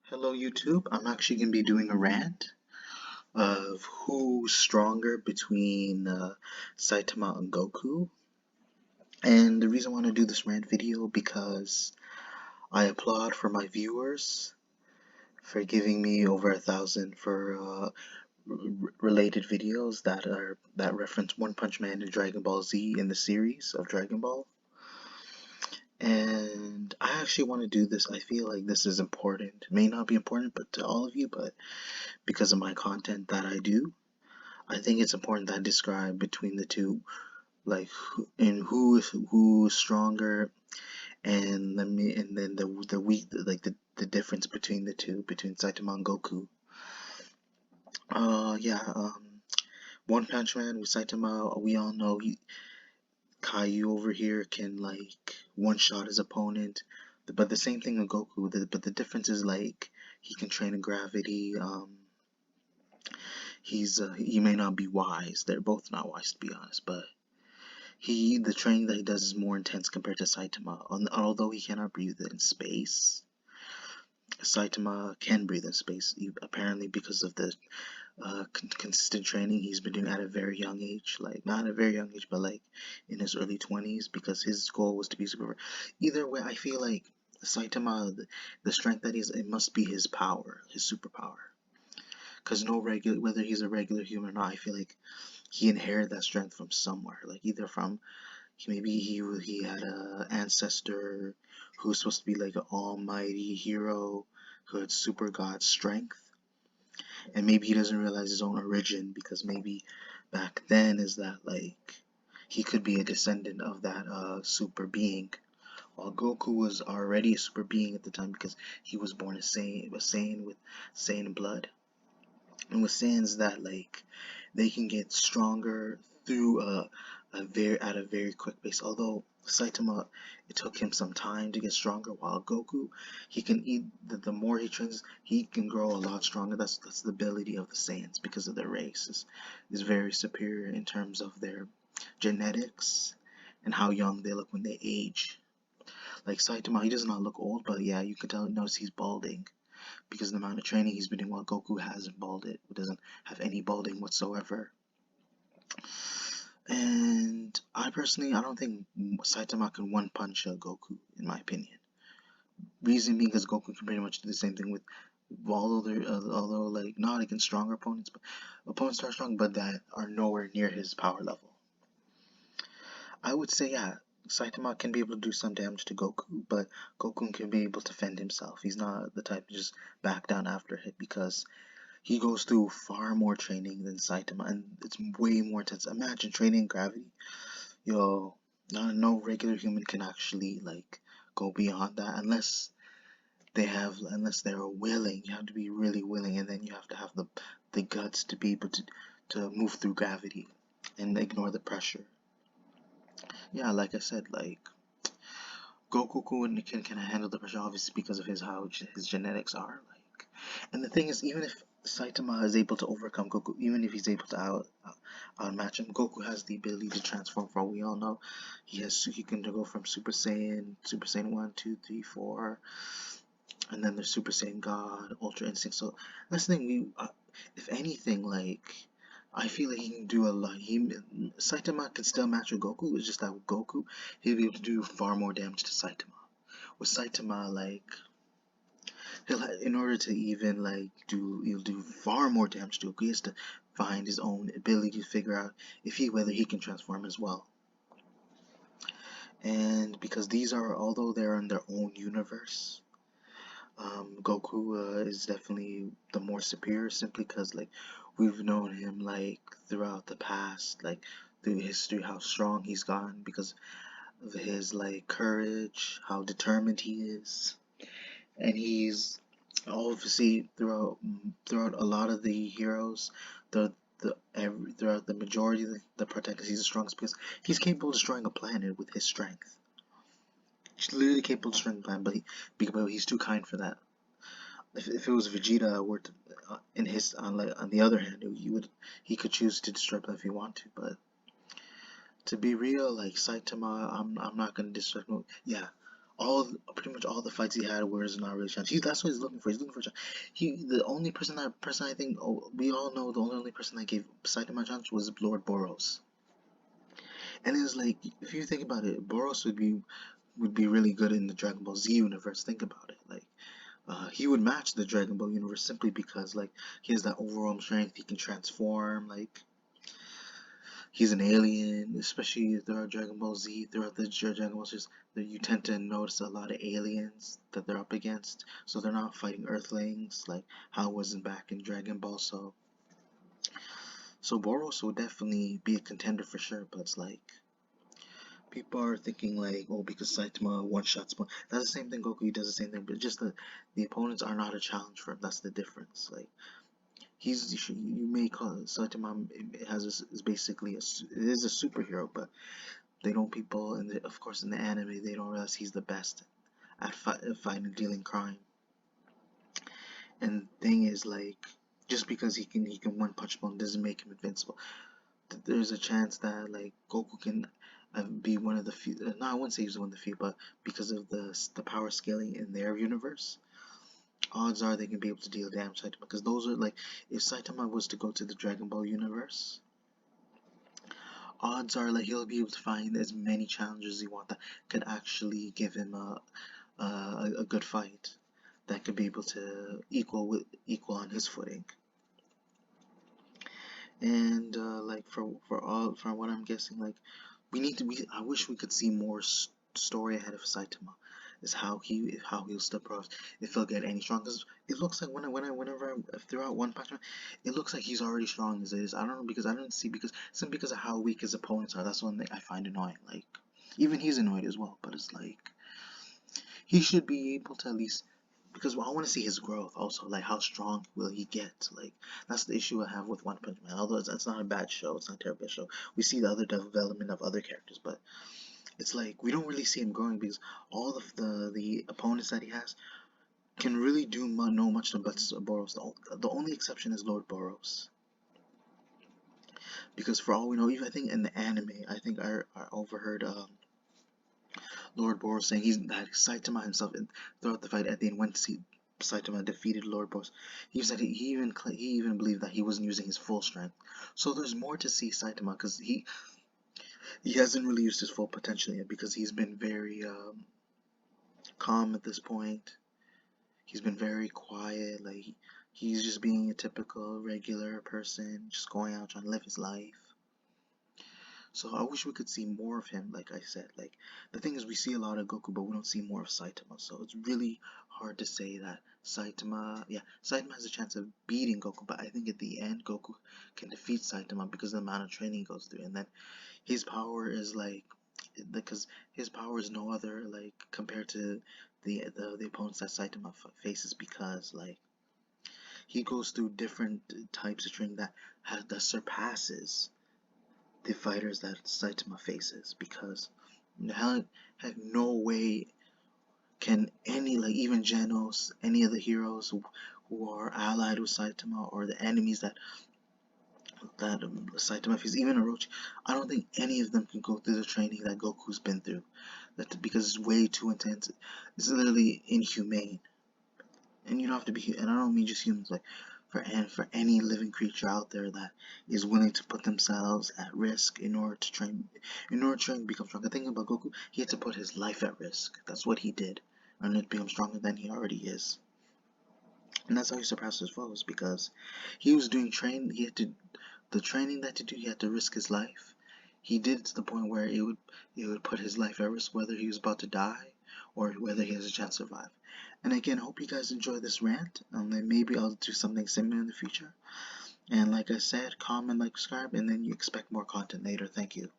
Hello YouTube, I'm actually going to be doing a rant of who's stronger between Saitama and Goku. And the reason I want to do this rant video because I applaud for my viewers for giving me over 1,000 for related videos that reference One Punch Man and Dragon Ball Z in the series of Dragon Ball. And I actually want to do this. I feel like this is important. It may not be important but to all of you, but because of my content that I do, I think it's important that I describe between the two, like who's stronger, and then the weak, like the difference between the two, between Saitama and Goku. Yeah. One Punch Man with Saitama, we all know Caillou over here can like one shot his opponent, but the same thing with Goku. But the difference is like he can train in gravity. He may not be wise. They're both not wise to be honest, but the training that he does is more intense compared to Saitama. Although he cannot breathe in space, Saitama can breathe in space, apparently because of the consistent training he's been doing at a very young age. Like, not at a very young age, but like in his early 20s, because his goal was to be super. Either way, I feel like Saitama, the strength that it must be his power, his superpower. Because whether he's a regular human or not, I feel like he inherited that strength from somewhere. Like either from maybe he had a ancestor who was supposed to be like an almighty hero who had super god strength, and maybe he doesn't realize his own origin because maybe back then is that like he could be a descendant of that super being, while Goku was already a super being at the time because he was born a Saiyan with Saiyan blood. And with Saiyans that like they can get stronger through at a very quick pace. Although Saitama, it took him some time to get stronger, while Goku, he can eat the more he trains, he can grow a lot stronger. That's the ability of the Saiyans because of their race is very superior in terms of their genetics and how young they look when they age. Like Saitama, he does not look old, but yeah, you can notice he's balding because the amount of training he's been doing, while Goku hasn't balded, doesn't have any balding whatsoever. And I don't think Saitama can one punch Goku, in my opinion. Reason being because Goku can pretty much do the same thing with, although like not against stronger opponents, but opponents that are strong but that are nowhere near his power level. I would say yeah, Saitama can be able to do some damage to Goku, but Goku can be able to defend himself. He's not the type to just back down after a hit because he goes through far more training than Saitama, and it's way more intense. Imagine training in gravity. Yo, no regular human can actually like go beyond that unless they're willing. You have to be really willing, and then you have to have the guts to be able to move through gravity and ignore the pressure. Yeah, like I said, like Goku can handle the pressure obviously because of how his genetics are. Like, and the thing is, even if Saitama is able to overcome Goku, even if he's able to outmatch him, Goku has the ability to transform. For all we all know, he can go from Super Saiyan 1, 2, 3, 4, and then there's Super Saiyan God, Ultra Instinct. So that's the thing. If anything, like I feel like he can do a lot. Saitama can still match with Goku. It's just that with Goku, he'll be able to do far more damage to Saitama. With Saitama, like in order to even like he'll do far more damage to Goku. He has to find his own ability to figure out whether he can transform as well. And because these are, although they're in their own universe, Goku is definitely the more superior, simply because like we've known him like throughout the past, like through history, how strong he's gotten because of his like courage, how determined he is, and he's obviously throughout a lot of the heroes, throughout the majority of the protagonists, he's the strongest because he's capable of destroying a planet with his strength. He's literally capable of destroying a planet, but he's too kind for that. If it was Vegeta were to, on the other hand, he could choose to destroy them if he wanted to. But to be real, like Saitama, I'm not gonna destroy him. Yeah, pretty much all the fights he had was not really challenge. That's what he's looking for. He's looking for a challenge. The only person I think, we all know, the only person that gave Saitama a challenge was Lord Boros. And it's like, if you think about it, Boros would be really good in the Dragon Ball Z universe. Think about it, like. He would match the Dragon Ball universe simply because, like, he has that overall strength. He can transform. Like, he's an alien, especially throughout Dragon Ball Z. Throughout the Dragon Ball series, you tend to notice a lot of aliens that they're up against. So they're not fighting Earthlings like how it was back in Dragon Ball. So Boros would definitely be a contender for sure. But it's like, people are thinking like, oh, because Saitama one-shots. That's the same thing. Goku does the same thing, but just the opponents are not a challenge for him. That's the difference. Like, you may call it Saitama is basically it is a superhero, but they don't people, and of course in the anime they don't realize he's the best at fighting, dealing crime. And the thing is, like, just because he can one punch one doesn't make him invincible. There's a chance that, like, Goku can be one of the few. No, I wouldn't say he's one of the few, but because of the power scaling in their universe, odds are they can be able to deal damage to Saitama. Because those are like, if Saitama was to go to the Dragon Ball universe, odds are like he'll be able to find as many challenges he wants that could actually give him a good fight that could be able to equal on his footing. And like, from what I'm guessing, like, I wish we could see more story ahead of Saitama. Is how he'll step across, if he'll get any strong. Because it looks like whenever I threw out One Punch Man, it looks like he's already strong as it is. I don't know, because I don't see, simply because of how weak his opponents are. That's one thing I find annoying. Like, even he's annoyed as well. But it's like, he should be able to at least, because I want to see his growth also. Like, how strong will he get? Like, that's the issue I have with One Punch Man. Although that's not a bad show, it's not a terrible show. We see the other development of other characters, but it's like we don't really see him growing, because all of the opponents that he has can really do no much to but Boros. The only exception is Lord Boros, because for all we know, even I think in the anime, I think I overheard Lord Boros saying that Saitama himself, throughout the fight at the end, when Saitama defeated Lord Boros, he said he even believed that he wasn't using his full strength. So there's more to see Saitama, because he hasn't really used his full potential yet, because he's been very calm at this point. He's been very quiet. Like, he's just being a typical regular person, just going out trying to live his life. So I wish we could see more of him. Like I said, like, the thing is, we see a lot of Goku, but we don't see more of Saitama. So it's really hard to say that Saitama has a chance of beating Goku, but I think at the end Goku can defeat Saitama because of the amount of training he goes through, and then his power is like, because his power is no other, like, compared to the opponents that Saitama faces, because, like, he goes through different types of training that surpasses the fighters that Saitama faces, because heck, no way can any, like, even Genos, any of the heroes who are allied with Saitama, or the enemies that Saitama faces, even Orochi, I don't think any of them can go through the training that Goku's been through. Because it's way too intense. It's literally inhumane. And you don't have to be, and I don't mean just humans, like, for any living creature out there that is willing to put themselves at risk in order to train and become stronger. Thinking about Goku, he had to put his life at risk. That's what he did in order to become stronger than he already is. And that's how he surpassed his foes, because he was doing the training that to do, he had to risk his life. He did it to the point where it would put his life at risk, whether he was about to die or whether he has a chance to survive. And again, hope you guys enjoy this rant, and then maybe I'll do something similar in the future. And like I said, comment, like, subscribe, and then you expect more content later. Thank you.